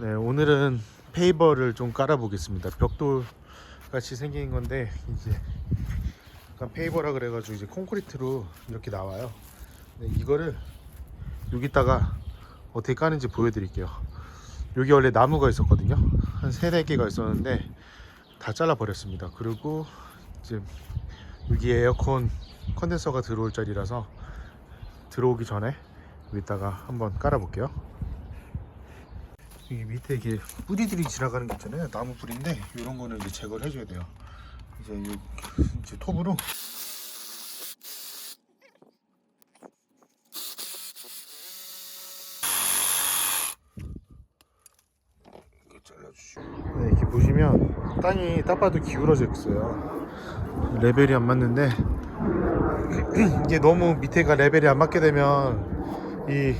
네, 오늘은 페이버를 좀 깔아 보겠습니다. 벽돌 같이 생긴 건데 이제 약간 페이버라 그래가지고 이제 콘크리트로 이렇게 나와요. 네, 이거를 여기다가 어떻게 까는지 보여드릴게요. 여기 원래 나무가 있었거든요. 한 3-4개가 있었는데 다 잘라 버렸습니다. 그리고 이제 여기 에어컨 컨덴서가 들어올 자리라서 들어오기 전에 여기다가 한번 깔아 볼게요. 여기 밑에 이게 뿌리들이 지나가는 게 있잖아요. 나무 뿌리인데 이런 거는 이제 제거를 해줘야 돼요. 이제 톱으로 이렇게 잘라주시고, 네, 이렇게 보시면 땅이 딱 봐도 기울어져 있어요. 레벨이 안 맞는데 이게 너무 밑에가 레벨이 안 맞게 되면 이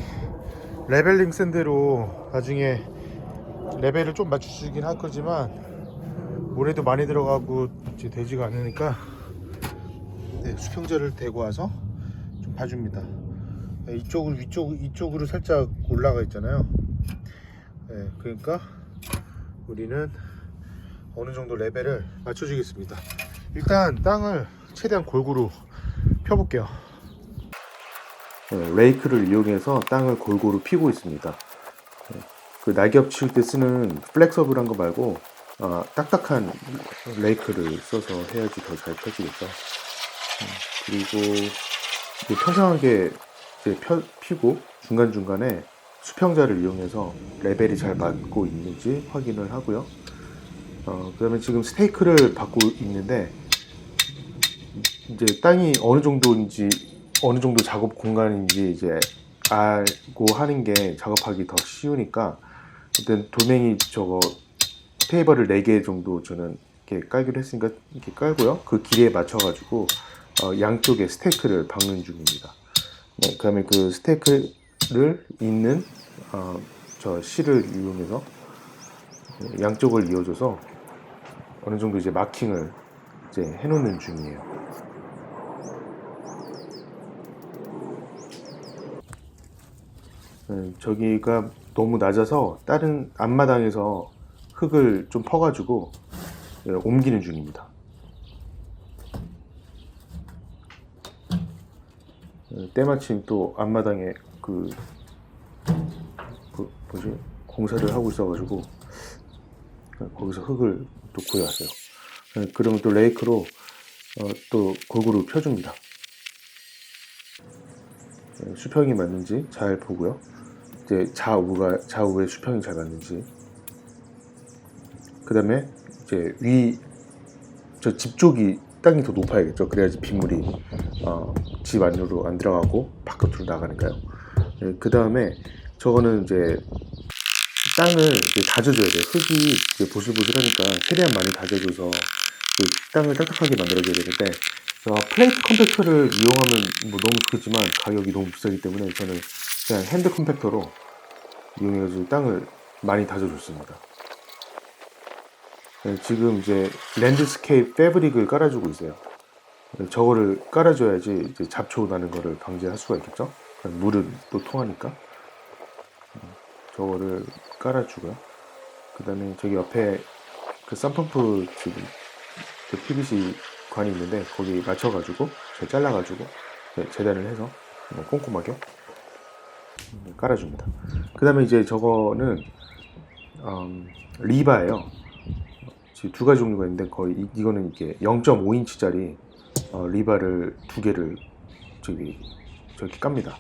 레벨링 샌드로 나중에 레벨을 좀 맞추시긴 할 거지만 모래도 많이 들어가고 이제 되지가 않으니까, 네, 수평자를 대고 와서 좀 봐줍니다. 네, 이쪽으로 살짝 올라가 있잖아요. 네, 그러니까 우리는 어느 정도 레벨을 맞춰주겠습니다. 일단 땅을 최대한 골고루 펴볼게요. 네, 레이크를 이용해서 땅을 골고루 피고 있습니다. 네, 그 낙엽 치울 때 쓰는 플렉서블한 거 말고 딱딱한 레이크를 써서 해야지 더 잘 펴지겠죠. 그리고 이제 평평하게 이제 피고 중간중간에 수평자를 이용해서 레벨이 잘 맞고 있는지 확인을 하고요. 그 다음에 지금 스테이크를 받고 있는데 이제 땅이 어느 정도인지, 어느 정도 작업 공간인지 이제 알고 하는 게 작업하기 더 쉬우니까 일단 돌멩이 저거 테이블을 4개 정도 저는 이렇게 깔기로 했으니까 이렇게 깔고요. 그 길이에 맞춰가지고 양쪽에 스테이크를 박는 중입니다. 네, 그 다음에 그 스테이크를 잇는 저 실을 이용해서 양쪽을 이어줘서 어느 정도 이제 마킹을 이제 해놓는 중이에요. 저기가 너무 낮아서 다른 앞마당에서 흙을 좀 퍼가지고 옮기는 중입니다. 때마침 또 앞마당에 뭐지, 공사를 하고 있어가지고 거기서 흙을 또 구해왔어요. 그러면 또 레이크로 또 골고루 펴줍니다. 수평이 맞는지 잘 보고요. 이제 좌우의 수평이 잘 맞는지. 그 다음에 이제 저 집 쪽이 땅이 더 높아야겠죠. 그래야지 빗물이 집 안으로 안 들어가고 바깥으로 나가니까요. 그 다음에 저거는 이제 땅을 이제 다져줘야 돼요. 흙이 이제 보슬보슬하니까 최대한 많이 다져줘서 땅을 딱딱하게 만들어줘야 되는데, 플레이트 컴팩터를 이용하면 뭐 너무 좋겠지만 가격이 너무 비싸기 때문에 저는 그냥 핸드 컴팩터로 이용해서 땅을 많이 다져줬습니다. 지금 이제 랜드스케이프 패브릭을 깔아주고 있어요. 저거를 깔아줘야지 이제 잡초 나는 거를 방지할 수가 있겠죠. 물은 또 통하니까 저거를 깔아주고요. 그 다음에 저기 옆에 그 썬펌프 지금 그 PVC 관이 있는데 거기 맞춰가지고 잘 잘라가지고 재단을 해서 꼼꼼하게 깔아줍니다. 그 다음에 이제 저거는 리바예요. 지금 2가지 종류가 있는데 거의 이거는 이게 0.5인치짜리 리바를 2개를 저기 깝니다.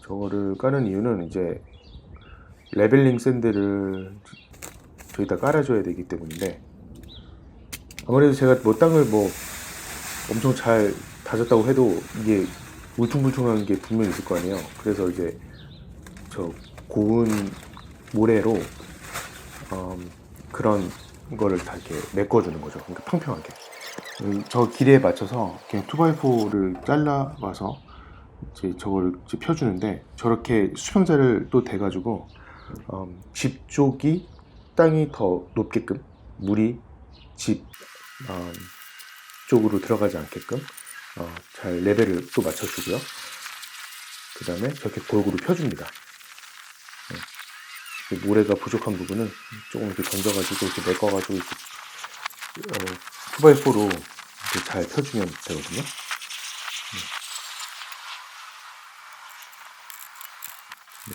저거를 까는 이유는 이제 레벨링 샌드를 저기다 깔아줘야 되기 때문인데, 아무래도 제가 뭐 땅을 뭐 엄청 잘 다졌다고 해도 이게 울퉁불퉁한 게 분명히 있을 거 아니에요. 그래서 이제 저 고운 모래로 그런 거를 다 이렇게 메꿔주는 거죠. 그러니까 평평하게. 저 길이에 맞춰서 그냥 2x4를 잘라와서 이제 저걸 이제 펴주는데, 저렇게 수평자를 또 대가지고 집 쪽이 땅이 더 높게끔 물이 집 쪽으로 들어가지 않게끔 잘 레벨을 또 맞춰주고요. 그 다음에 저렇게 골고루 펴줍니다. 모래가 부족한 부분은 조금 이렇게 던져가지고 이렇게 메꿔가지고 이렇게 2x4로 잘 펴주면 되거든요.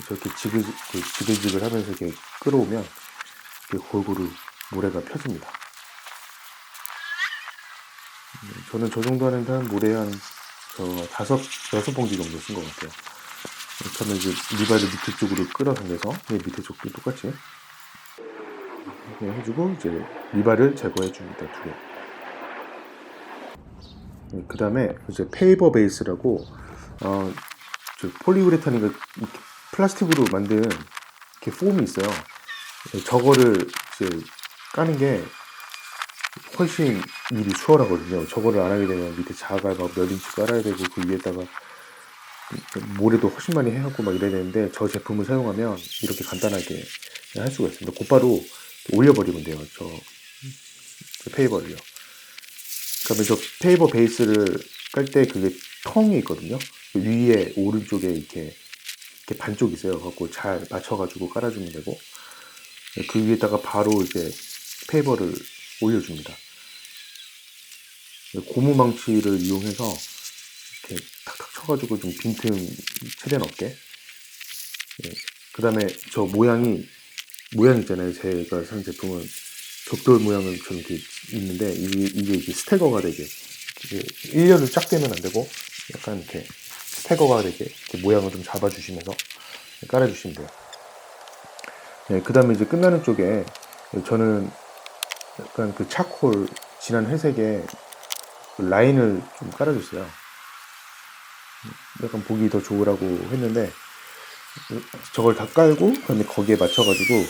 저렇게 지글지글 하면서 이렇게 끌어오면 이렇게 골고루 모래가 펴집니다. 저는 저 정도 하는데 한 모래 한 5봉지 정도 쓴 것 같아요. 저는 이제 리바를 밑에 쪽으로 끌어당겨서 밑에 쪽도 똑같이 해주고 이제 리바를 제거해 줍니다. 2개. 그 다음에 이제 페이버 베이스라고 저 폴리우레탄이가 플라스틱으로 만든 이렇게 폼이 있어요. 저거를 이제 까는 게 훨씬 일이 수월하거든요. 저거를 안 하게 되면 밑에 자갈 막 몇 인치 깔아야 되고 그 위에다가 모래도 훨씬 많이 해갖고 막 이래야 되는데 저 제품을 사용하면 이렇게 간단하게 할 수가 있습니다. 곧바로 올려버리면 돼요. 저 페이버를요. 그러면 저 페이버 베이스를 깔 때 그게 텅이 있거든요. 위에 오른쪽에 이렇게 반쪽이 있어요. 갖고 잘 맞춰가지고 깔아주면 되고 그 위에다가 바로 이제 페이버를 올려줍니다. 고무망치를 이용해서 이렇게 탁탁 쳐가지고 좀 빈틈 최대한 없게. 그 다음에 저 모양 있잖아요. 제가 산 제품은 벽돌 모양은 좀 이렇게 있는데 이게 스태거가 되게 1년을 쫙 되면 안 되고 약간 이렇게 스태거가 되게 이렇게 모양을 좀 잡아주시면서 깔아주시면 돼요. 그 다음에 이제 끝나는 쪽에 저는 약간 그 차콜 진한 회색에 라인을 좀 깔아줬어요. 약간 보기 더 좋으라고 했는데 저걸 다 깔고 그다음에 거기에 맞춰가지고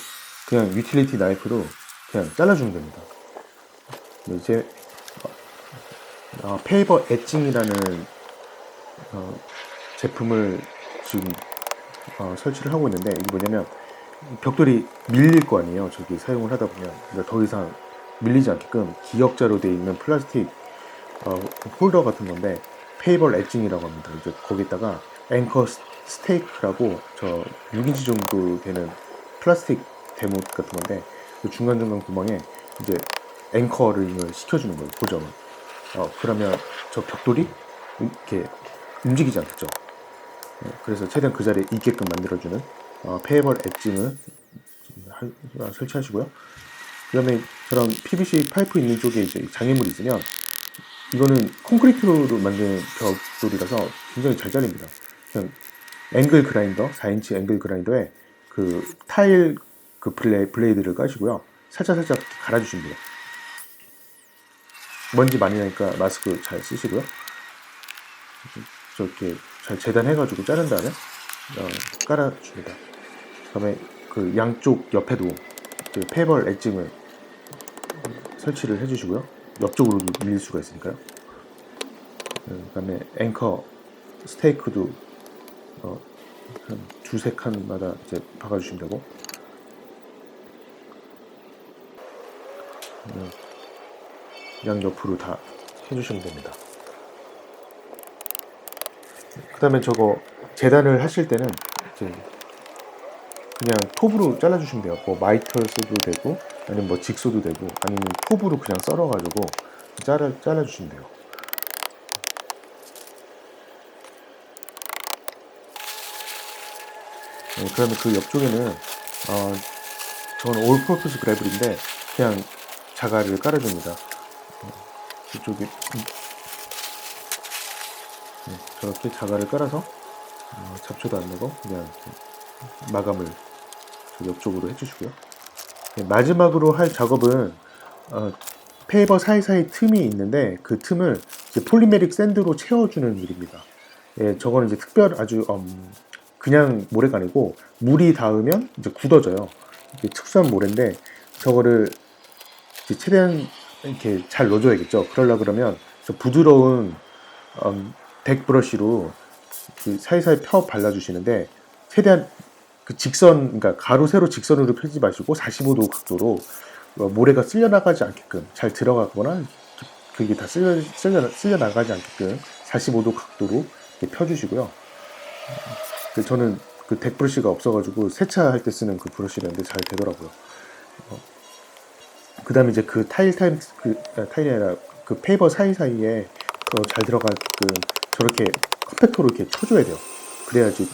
그냥 유틸리티 나이프로 그냥 잘라주면 됩니다. 이제 페이버 엣징이라는 제품을 지금 설치를 하고 있는데 이게 뭐냐면 벽돌이 밀릴 거 아니에요. 저기 사용을 하다 보면 그러니까 더 이상 밀리지 않게끔 기역자로 되어 있는 플라스틱 홀더 같은 건데 페이버 엣징이라고 합니다. 이제 거기다가 앵커 스테이크라고 저 6인치 정도 되는 플라스틱 대못 같은 건데 그 중간중간 구멍에 이제 앵커를 시켜주는 거예요. 고정을. 그러면 저 벽돌이 이렇게 움직이지 않겠죠. 그래서 최대한 그 자리에 있게끔 만들어주는 페이버 엣징을 설치하시고요. 그 다음에 저런 PVC 파이프 있는 쪽에 이제 장애물이 있으면 이거는 콘크리트로 만든 벽돌이라서 굉장히 잘 잘립니다. 그냥 앵글 그라인더, 4인치 앵글 그라인더에 그 타일 그 블레이드를 까시고요. 살짝 갈아주시면 돼요. 먼지 많이 나니까 마스크 잘 쓰시고요. 저렇게 잘 재단해가지고 자른 다음에 깔아줍니다. 그 다음에 그 양쪽 옆에도 그 페이버 엣징을 설치를 해주시고요. 옆쪽으로도 밀릴 수가 있으니까요. 그 다음에 앵커 스테이크도 한 2-3칸마다 이제 박아주시면 되고 양 옆으로 다 해주시면 됩니다. 그 다음에 저거 재단을 하실 때는 이제 그냥 톱으로 잘라주시면 돼요. 뭐 마이터 써도 되고 아니면 뭐 직소도 되고 아니면 톱으로 그냥 썰어가지고 잘라주시면 돼요. 그러면 그 옆쪽에는 저는 올 퍼포스 그래블인데 그냥 자갈을 깔아줍니다. 이쪽에 저렇게 자갈을 깔아서 잡초도 안 내고 그냥 마감을 옆쪽으로 해주시고요. 마지막으로 할 작업은 페이버 사이사이 틈이 있는데 그 틈을 이제 폴리메릭 샌드로 채워주는 일입니다. 저거는 이제 아주 그냥 모래가 아니고 물이 닿으면 이제 굳어져요. 이게 특수한 모래인데 저거를 이제 최대한 이렇게 잘 넣어줘야겠죠. 그러면 저 부드러운 덱 브러쉬로 그 사이사이 펴 발라주시는데 최대한 그 그러니까 가로 세로 직선으로 펴지 마시고 45도 각도로 모래가 쓸려 나가지 않게끔 잘 들어가거나 그게 다 쓸려 나가지 않게끔 45도 각도로 이렇게 펴주시고요. 저는 그 덱 브러쉬가 없어가지고 세차할 때 쓰는 그 브러쉬였는데 잘 되더라고요. 그 다음에 이제 그 타일이 아니라 그 페이퍼 사이사이에 잘 들어가게끔 저렇게 컴팩터로 이렇게 쳐줘야 돼요. 그래야지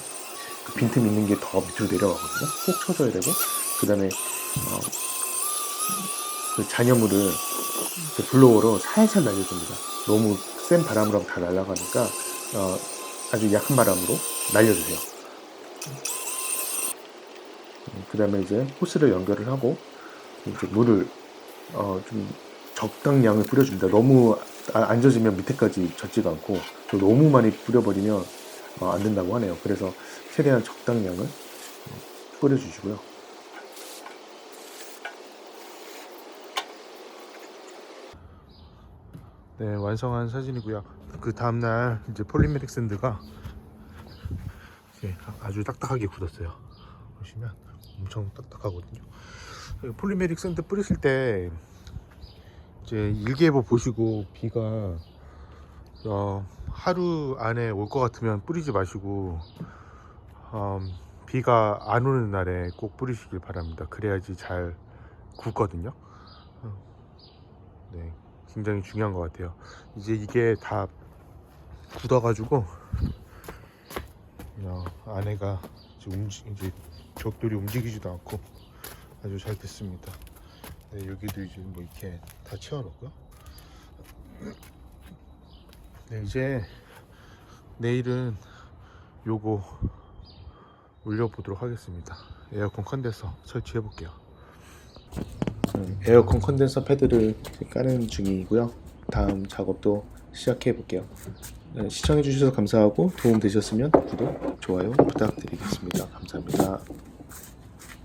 그 빈틈 있는 게 더 밑으로 내려가거든요. 꼭 쳐줘야 되고, 그 다음에 그 잔여물을 그 블로어로 살살 날려줍니다. 너무 센 바람으로 하면 다 날아가니까 아주 약한 바람으로 날려주세요. 그 다음에 이제 호스를 연결을 하고 이제 물을 좀 적당량을 뿌려줍니다. 너무 안 젖으면 밑에까지 젖지가 않고 또 너무 많이 뿌려버리면 안 된다고 하네요. 그래서 최대한 적당량을 뿌려주시고요. 네, 완성한 사진이고요. 그 다음날 이제 폴리메릭 샌드가 아주 딱딱하게 굳었어요. 보시면 엄청 딱딱하거든요. 폴리메릭 샌드 뿌리실 때 이제 일기예보 보시고 비가 하루 안에 올 것 같으면 뿌리지 마시고 비가 안 오는 날에 꼭 뿌리시길 바랍니다. 그래야지 잘 굳거든요. 네, 굉장히 중요한 것 같아요. 이제 이게 다 굳어가지고 안에가 이제 벽돌이 움직이지도 않고 아주 잘 됐습니다. 네, 여기도 이제 뭐 이렇게 다 채워놓고요. 네, 이제 내일은 요거 올려보도록 하겠습니다. 에어컨 컨덴서 설치해 볼게요. 에어컨 컨덴서 패드를 까는 중이고요. 다음 작업도 시작해 볼게요. 네, 시청해 주셔서 감사하고 도움 되셨으면 구독, 좋아요 부탁드리겠습니다. 감사합니다.